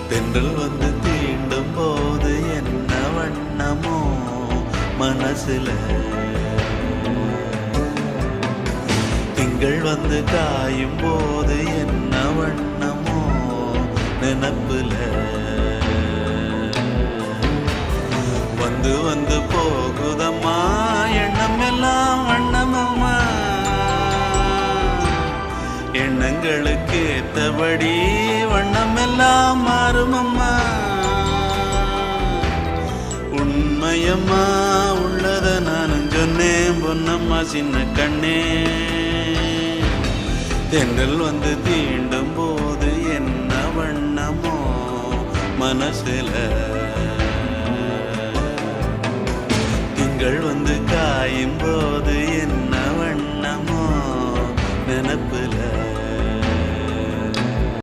தென்றல் வந்து தீண்டும் போது என்ன வண்ணமோ மனசுல, திங்கள் வந்து காயும் போது என்ன வண்ணமோ நினப்புல, வந்து வந்து போகுதம்மா எண்ணம் எல்லாம் வண்ணமம்மா, எண்ணங்களுக்கு ஏத்தபடி வண்ணம் எல்லாம் மாறுமம்மா. உண்மையம்மா உள்ளத நானும் சொன்னேன் பொன்னம்மா சின்ன கண்ணே, தென்றல் வந்து தீண்டும் போது என்ன வண்ணமோ மனசுல.